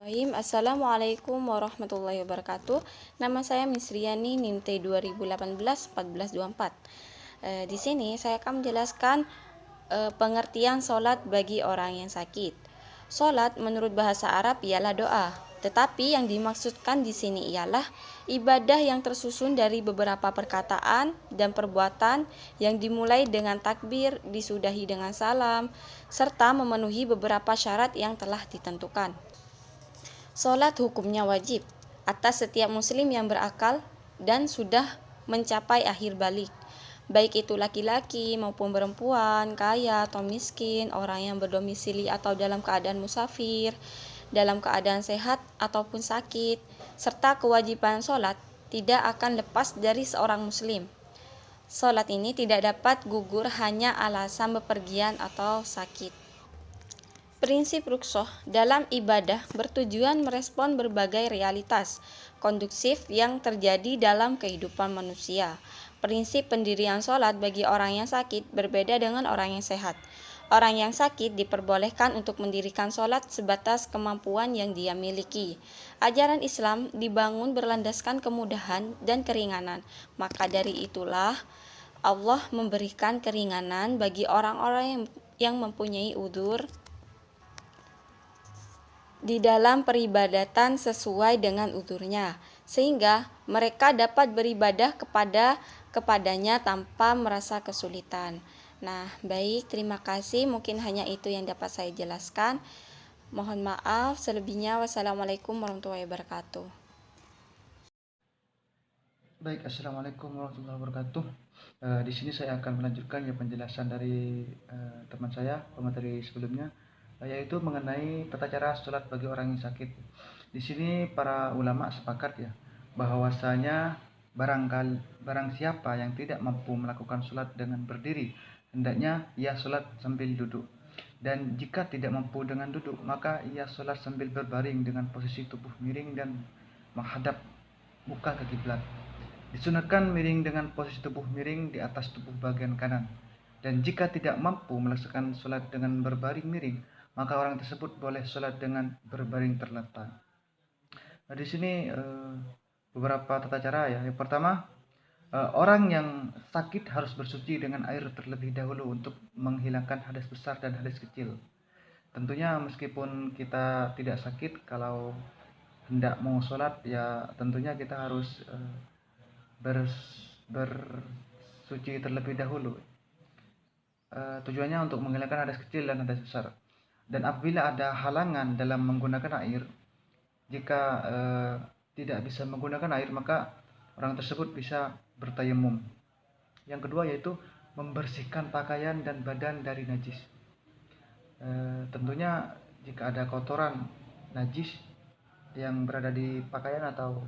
Assalamualaikum warahmatullahi wabarakatuh. Nama saya Misriani, NIM T 2018-1424. Di sini saya akan menjelaskan pengertian sholat bagi orang yang sakit. Sholat menurut bahasa Arab ialah doa, tetapi yang dimaksudkan di sini ialah ibadah yang tersusun dari beberapa perkataan dan perbuatan yang dimulai dengan takbir, disudahi dengan salam, serta memenuhi beberapa syarat yang telah ditentukan. Sholat hukumnya wajib atas setiap muslim yang berakal dan sudah mencapai akhir balik, baik itu laki-laki maupun perempuan, kaya atau miskin, orang yang berdomisili atau dalam keadaan musafir, dalam keadaan sehat ataupun sakit, serta kewajiban sholat tidak akan lepas dari seorang muslim. Sholat ini tidak dapat gugur hanya alasan bepergian atau sakit. Prinsip rukhsah dalam ibadah bertujuan merespon berbagai realitas kondusif yang terjadi dalam kehidupan manusia. Prinsip pendirian sholat bagi orang yang sakit berbeda dengan orang yang sehat. Orang yang sakit diperbolehkan untuk mendirikan sholat sebatas kemampuan yang dia miliki. Ajaran Islam dibangun berlandaskan kemudahan dan keringanan. Maka dari itulah Allah memberikan keringanan bagi orang-orang yang mempunyai udzur di dalam peribadatan sesuai dengan udzurnya, sehingga mereka dapat beribadah kepadanya tanpa merasa kesulitan. Nah, baik, terima kasih. Mungkin hanya itu yang dapat saya jelaskan. Mohon maaf selebihnya. Wassalamualaikum warahmatullahi wabarakatuh. Baik, assalamualaikum warahmatullahi wabarakatuh. Di sini saya akan melanjutkan penjelasan dari teman saya pemateri sebelumnya, yaitu mengenai tata cara sholat bagi orang yang sakit. Di sini para ulama sepakat ya bahwasanya barang siapa yang tidak mampu melakukan sholat dengan berdiri, hendaknya ia sholat sambil duduk. Dan jika tidak mampu dengan duduk, maka ia sholat sambil berbaring dengan posisi tubuh miring dan menghadap muka ke kiblat. Disunahkan miring dengan posisi tubuh miring di atas tubuh bagian kanan. Dan jika tidak mampu melaksanakan sholat dengan berbaring miring, maka orang tersebut boleh sholat dengan berbaring terlentang. Nah, di sini beberapa tata cara ya. Yang pertama, orang yang sakit harus bersuci dengan air terlebih dahulu untuk menghilangkan hadas besar dan hadas kecil. Tentunya meskipun kita tidak sakit, kalau hendak mau sholat ya tentunya kita harus bersuci terlebih dahulu. Tujuannya untuk menghilangkan hadas kecil dan hadas besar. Dan apabila ada halangan dalam menggunakan air, jika tidak bisa menggunakan air, maka orang tersebut bisa bertayamum. Yang kedua yaitu membersihkan pakaian dan badan dari najis. Tentunya jika ada kotoran najis yang berada di pakaian atau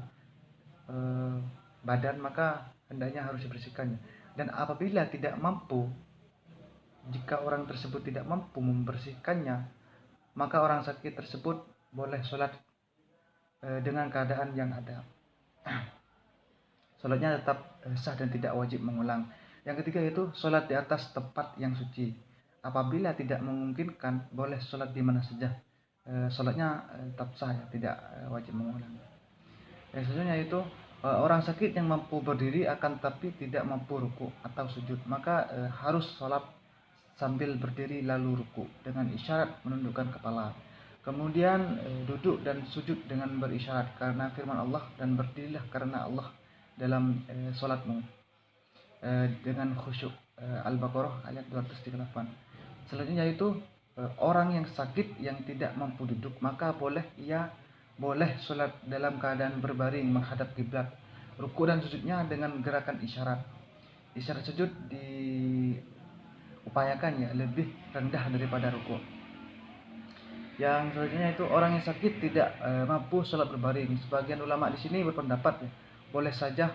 badan, maka hendaknya harus dibersihkannya. Dan apabila tidak mampu, jika orang tersebut tidak mampu membersihkannya, maka orang sakit tersebut boleh sholat dengan keadaan yang ada. Sholatnya tetap sah dan tidak wajib mengulang. Yang ketiga yaitu sholat di atas tempat yang suci. Apabila tidak memungkinkan, boleh sholat di mana saja. Sholatnya tetap sah ya, tidak wajib mengulang. Yang selanjutnya yaitu orang sakit yang mampu berdiri akan tapi tidak mampu ruku atau sujud, maka harus sholat sambil berdiri lalu ruku dengan isyarat menundukkan kepala. Kemudian duduk dan sujud dengan berisyarat karena firman Allah, dan berdirilah karena Allah dalam sholatmu dengan khusyuk. Al-Baqarah ayat 238. Selanjutnya yaitu orang yang sakit yang tidak mampu duduk, maka ia boleh sholat dalam keadaan berbaring menghadap kiblat. Ruku dan sujudnya dengan gerakan isyarat. Isyarat sujud diupayakan ya lebih rendah daripada ruku. Yang selanjutnya itu orang yang sakit tidak mampu sholat berbaring. Sebagian ulama di sini berpendapat ya, boleh saja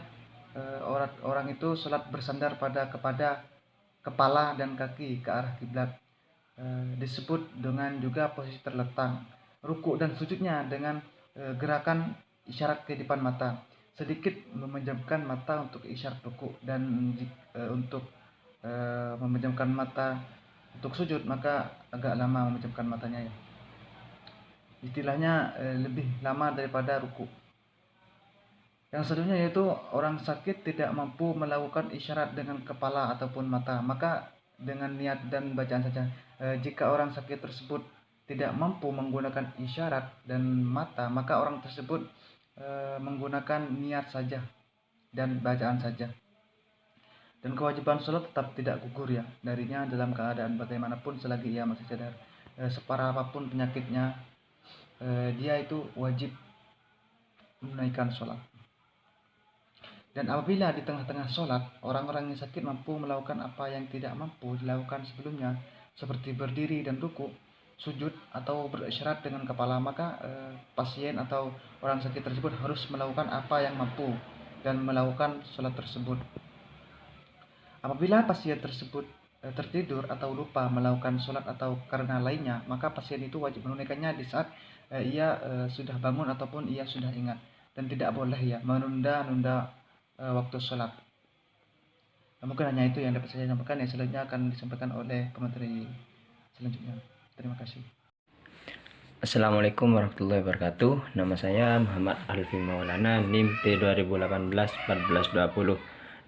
orang itu sholat bersandar kepada kepala dan kaki ke arah kiblat. Disebut dengan juga posisi terlentang. Ruku dan sujudnya dengan gerakan isyarat ke depan mata, sedikit memejamkan mata untuk isyarat ruku, dan untuk memejamkan mata untuk sujud maka agak lama memejamkan matanya ya. istilahnya lebih lama daripada ruku. Yang selanjutnya yaitu orang sakit tidak mampu melakukan isyarat dengan kepala ataupun mata, maka dengan niat dan bacaan saja. Jika orang sakit tersebut tidak mampu menggunakan isyarat dan mata, maka orang tersebut menggunakan niat saja dan bacaan saja. Dan kewajiban sholat tetap tidak gugur ya darinya dalam keadaan bagaimanapun selagi ia masih sadar. Separah apapun penyakitnya, dia itu wajib menunaikan sholat. Dan apabila di tengah-tengah sholat, orang-orang yang sakit mampu melakukan apa yang tidak mampu dilakukan sebelumnya, seperti berdiri dan ruku, sujud, atau berisyarat dengan kepala, maka pasien atau orang sakit tersebut harus melakukan apa yang mampu dan melakukan sholat tersebut. Apabila pasien tersebut tertidur atau lupa melakukan sholat atau karena lainnya, maka pasien itu wajib menunaikannya di saat ia sudah bangun ataupun ia sudah ingat, dan tidak boleh ya menunda-nunda waktu sholat. Mungkin hanya itu yang dapat saya sampaikan. Yang selanjutnya akan disampaikan oleh pemateri selanjutnya. Terima kasih. Assalamualaikum warahmatullahi wabarakatuh. Nama saya Muhammad Alfi Maulana, NIM T2018-1420.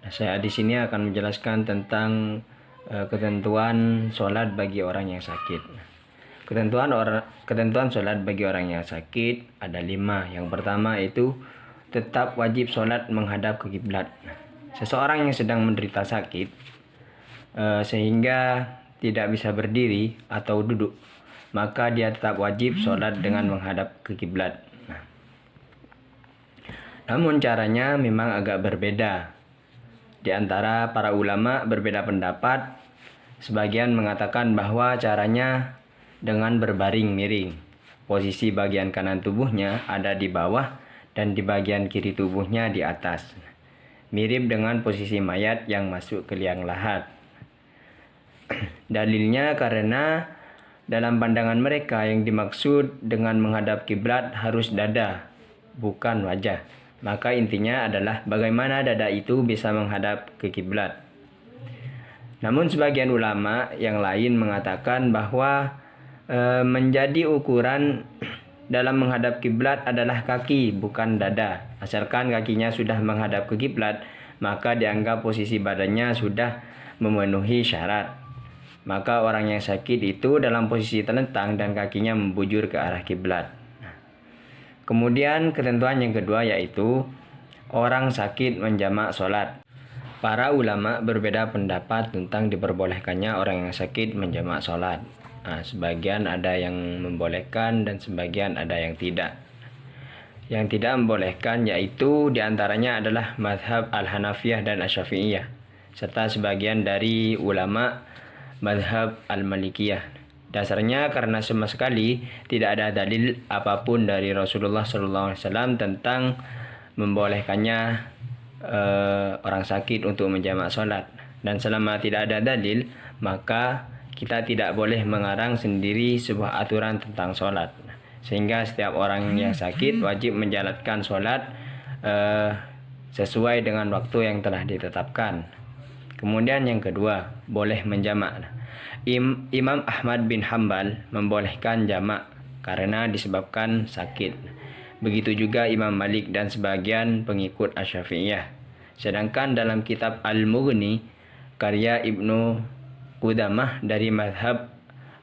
Nah, saya di sini akan menjelaskan tentang ketentuan sholat bagi orang yang sakit. Ketentuan sholat bagi orang yang sakit ada 5. Yang pertama itu tetap wajib sholat menghadap ke kiblat. Seseorang yang sedang menderita sakit sehingga tidak bisa berdiri atau duduk, maka dia tetap wajib sholat dengan menghadap ke kiblat. Namun caranya memang agak berbeda. Di antara para ulama berbeda pendapat. Sebagian mengatakan bahwa caranya dengan berbaring miring. Posisi bagian kanan tubuhnya ada di bawah dan di bagian kiri tubuhnya di atas. Mirip dengan posisi mayat yang masuk ke liang lahat. Dalilnya karena dalam pandangan mereka yang dimaksud dengan menghadap kiblat harus dada, bukan wajah. Maka intinya adalah bagaimana dada itu bisa menghadap ke kiblat. Namun sebagian ulama yang lain mengatakan bahwa menjadi ukuran dalam menghadap kiblat adalah kaki, bukan dada. Asalkan kakinya sudah menghadap ke kiblat, maka dianggap posisi badannya sudah memenuhi syarat. Maka orang yang sakit itu dalam posisi telentang dan kakinya membujur ke arah kiblat. Kemudian ketentuan yang kedua yaitu orang sakit menjamak sholat. Para ulama berbeda pendapat tentang diperbolehkannya orang yang sakit menjamak sholat. Sebagian ada yang membolehkan dan sebagian ada yang tidak. Yang tidak membolehkan yaitu diantaranya adalah mazhab Al-Hanafiyah dan Asy-Syafi'iyah, serta sebagian dari ulama mazhab Al-Malikiyah. Dasarnya karena sama sekali tidak ada dalil apapun dari Rasulullah SAW tentang membolehkannya orang sakit untuk menjamak sholat. Dan selama tidak ada dalil, maka kita tidak boleh mengarang sendiri sebuah aturan tentang sholat. Sehingga setiap orang yang sakit wajib menjalankan sholat sesuai dengan waktu yang telah ditetapkan. Kemudian yang kedua, boleh menjamak. Imam Ahmad bin Hambal membolehkan jamak karena disebabkan sakit. Begitu juga Imam Malik dan sebagian pengikut Asy-Syafi'iyah. Sedangkan dalam kitab Al-Mughni karya Ibnu Qudamah dari mazhab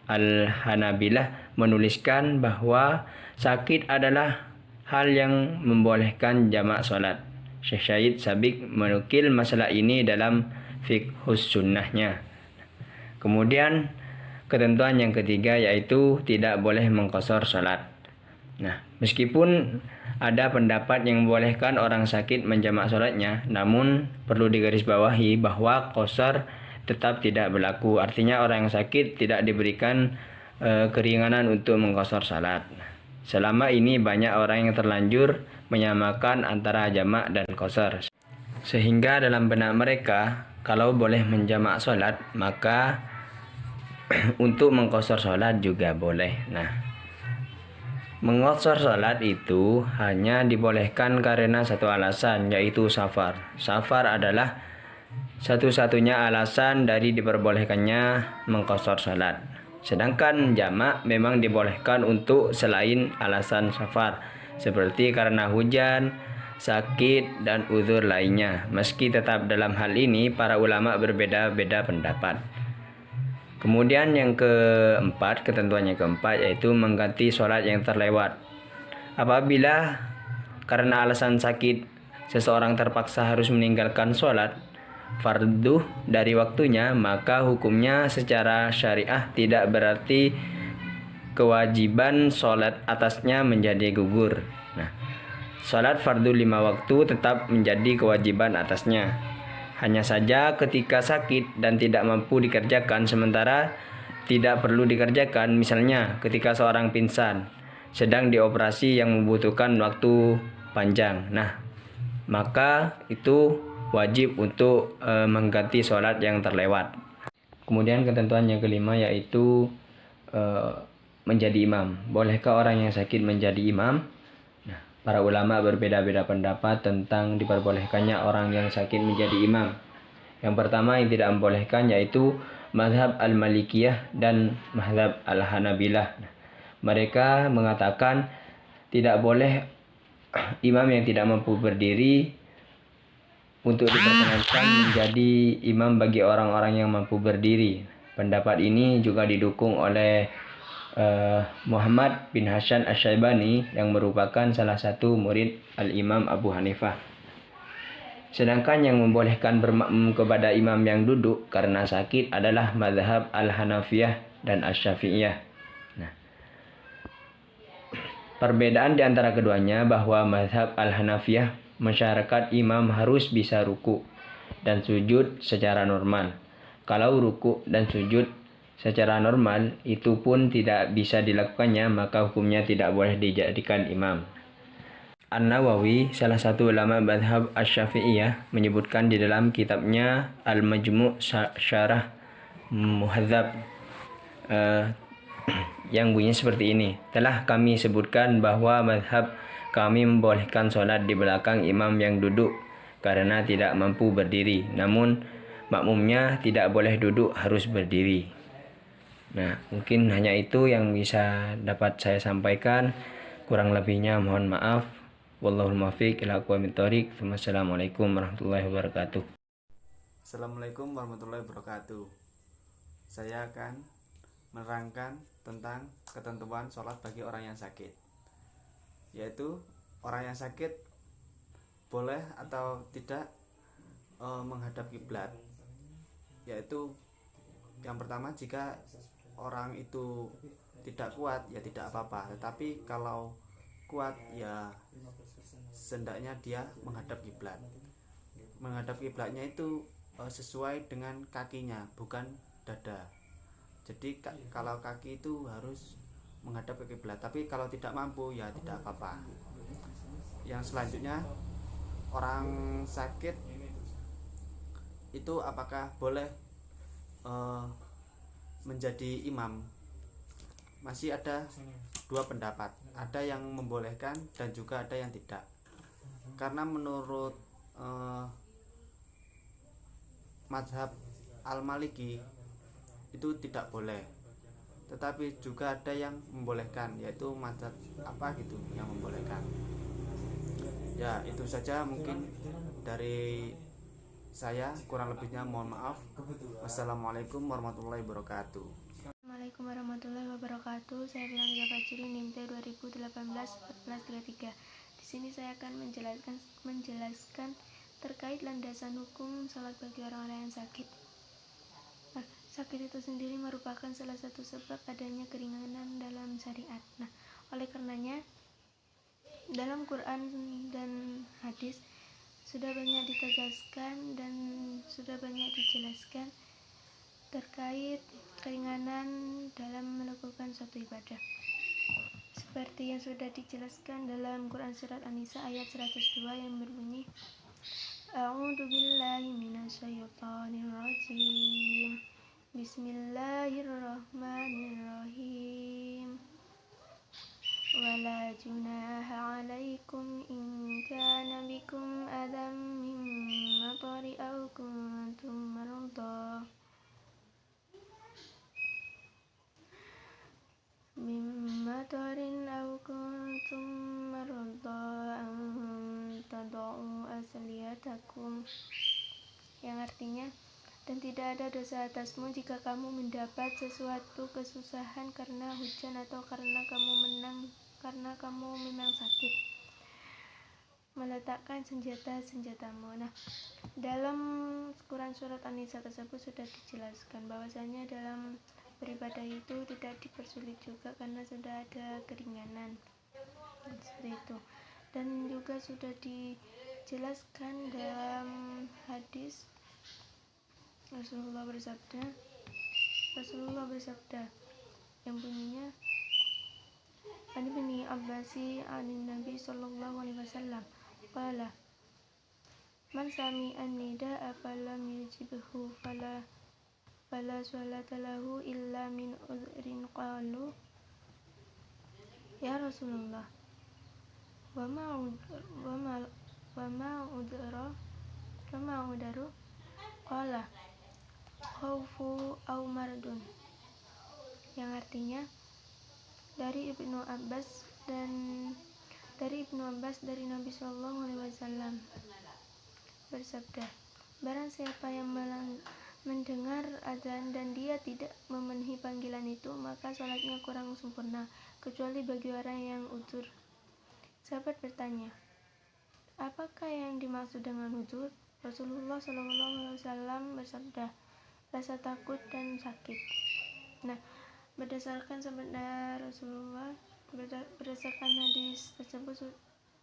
Al-Hanabilah menuliskan bahwa sakit adalah hal yang membolehkan jamak sholat. Syekh Syahid Sabiq menukil masalah ini dalam Fiqhus Sunnahnya. Kemudian ketentuan yang ketiga yaitu tidak boleh mengqashar sholat. Meskipun ada pendapat yang membolehkan orang sakit menjamak sholatnya, namun perlu digarisbawahi bahwa qashar tetap tidak berlaku. Artinya orang yang sakit tidak diberikan keringanan untuk mengqashar salat. Selama ini banyak orang yang terlanjur menyamakan antara jamak dan qashar. Sehingga dalam benak mereka, kalau boleh menjamak salat, maka untuk mengqashar salat juga boleh. Mengqashar salat itu hanya dibolehkan karena satu alasan, yaitu safar. Safar adalah satu-satunya alasan dari diperbolehkannya mengqashar salat. Sedangkan jamak memang dibolehkan untuk selain alasan safar, seperti karena hujan, sakit, dan uzur lainnya. Meski tetap dalam hal ini para ulama berbeda-beda pendapat. Kemudian yang keempat, ketentuan yang keempat yaitu mengganti sholat yang terlewat. Apabila karena alasan sakit seseorang terpaksa harus meninggalkan sholat fardu dari waktunya, maka hukumnya secara syariah tidak berarti kewajiban sholat atasnya menjadi gugur. Nah, sholat fardu 5 waktu tetap menjadi kewajiban atasnya. Hanya saja ketika sakit dan tidak mampu dikerjakan sementara tidak perlu dikerjakan, misalnya ketika seorang pingsan sedang dioperasi yang membutuhkan waktu panjang. Nah, maka itu wajib untuk mengganti sholat yang terlewat. Kemudian ketentuan yang kelima yaitu menjadi imam. Bolehkah orang yang sakit menjadi imam? Nah, para ulama berbeda-beda pendapat tentang diperbolehkannya orang yang sakit menjadi imam. Yang pertama yang tidak membolehkan yaitu mazhab al-Malikiyah dan mazhab al-Hanabilah. Mereka mengatakan tidak boleh imam yang tidak mampu berdiri untuk diperkenankan menjadi imam bagi orang-orang yang mampu berdiri. Pendapat ini juga didukung oleh Muhammad bin Hasan Asy-Syaibani yang merupakan salah satu murid Al-Imam Abu Hanifah. Sedangkan yang membolehkan bermakmum kepada imam yang duduk karena sakit adalah mazhab Al-Hanafiyah dan Asy-Syafi'iyah. Nah, perbedaan di antara keduanya bahwa mazhab Al-Hanafiyah mensyaratkan imam harus bisa ruku dan sujud secara normal. Kalau ruku dan sujud secara normal itu pun tidak bisa dilakukannya, maka hukumnya tidak boleh dijadikan imam. An-Nawawi, salah satu ulama mazhab Asy-Syafi'iyah, menyebutkan di dalam kitabnya Al-Majmu' Syarah Muhadzab yang bunyinya seperti ini. Telah kami sebutkan bahwa mazhab kami membolehkan sholat di belakang imam yang duduk karena tidak mampu berdiri. Namun makmumnya tidak boleh duduk, harus berdiri. Nah, mungkin hanya itu yang bisa dapat saya sampaikan. Kurang lebihnya mohon maaf. Wallahul muwaffiq ila aqwamit thoriq. Wassalamualaikum warahmatullahi wabarakatuh. Assalamualaikum warahmatullahi wabarakatuh. Saya akan menerangkan tentang ketentuan sholat bagi orang yang sakit. Yaitu orang yang sakit boleh atau tidak menghadap kiblat. Yaitu yang pertama, jika orang itu tidak kuat ya tidak apa-apa, tetapi kalau kuat ya hendaknya dia menghadap kiblat. Menghadap kiblatnya itu sesuai dengan kakinya, bukan dada. Jadi kalau kaki itu harus menghadap ke kiblat, tapi kalau tidak mampu ya tidak apa-apa. Yang selanjutnya, orang sakit itu apakah boleh menjadi imam? Masih ada dua pendapat, ada yang membolehkan dan juga ada yang tidak. Karena menurut mazhab Al-Maliki itu tidak boleh, tetapi juga ada yang membolehkan, yaitu mazhab apa gitu yang membolehkan. Ya, itu saja mungkin dari saya, kurang lebihnya mohon maaf. Wassalamualaikum warahmatullahi wabarakatuh. Assalamualaikum warahmatullahi wabarakatuh. Saya Bilang Fajri, NIM T 2018-1433. Di sini saya akan menjelaskan terkait landasan hukum salat bagi orang-orang yang sakit. Nah, sakit itu sendiri merupakan salah satu sebab adanya keringanan dalam syariat. Nah, oleh karenanya dalam Quran dan hadis sudah banyak ditegaskan dan sudah banyak dijelaskan terkait keringanan dalam melakukan suatu ibadah. Seperti yang sudah dijelaskan dalam Quran surat An-Nisa ayat 102 yang berbunyi, A'udzu billahi minasyaitonir rajim. Bismillahirrahmanirrahim. Wala junaha 'alaikum in kana bikum adam min matari aw kuntum marḍā tidak ada dosa atasmu jika kamu mendapat sesuatu kesusahan karena hujan atau karena kamu memang sakit. Meletakkan senjatamu. Nah, dalam Quran surat An-Nisa tersebut sudah dijelaskan bahwasanya dalam beribadah itu tidak dipersulit juga karena sudah ada keringanan seperti itu. Dan juga sudah dijelaskan dalam hadis Rasulullah bersabda yang bunyinya An Ibni Abbasi anin Nabi sallallahu alaihi wasallam qala man sami'an nida'a falam yujibhu fala sholata lahu illa min udhrin qalu ya Rasulullah wa ma udharu qala khaufu au mardun, yang artinya dari Ibnu Abbas dari Nabi Shallallahu Alaihi Wasallam bersabda, barang siapa yang mendengar azan dan dia tidak memenuhi panggilan itu, maka sholatnya kurang sempurna kecuali bagi orang yang uzur. Sahabat bertanya, apakah yang dimaksud dengan uzur? Rasulullah Shallallahu Alaihi Wasallam bersabda, rasa takut dan sakit. Nah, berdasarkan sabda Rasulullah, berdasarkan hadis tersebut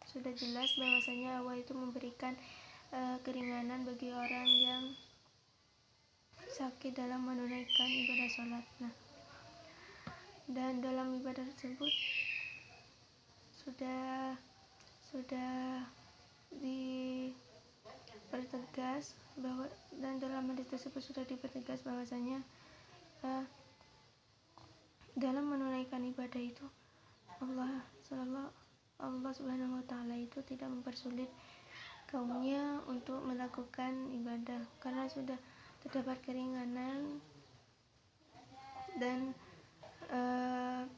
sudah jelas bahwasanya Allah itu memberikan keringanan bagi orang yang sakit dalam menunaikan ibadah sholat. Nah, dan dalam ibadah tersebut sudah dipertegas bahwa, dan dalam hadis tersebut sudah dipertegas bahwasanya dalam menunaikan ibadah itu Allah Subhanahu wa taala itu tidak mempersulit kaumnya untuk melakukan ibadah karena sudah terdapat keringanan, dan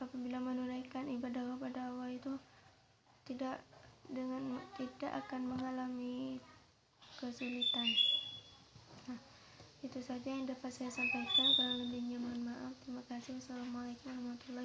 apabila menunaikan ibadah kepada Allah itu tidak akan mengalami kesulitan. Nah, itu saja yang dapat saya sampaikan, kurang lebihnya mohon maaf. Terima kasih. Wassalamualaikum warahmatullahi wabarakatuh.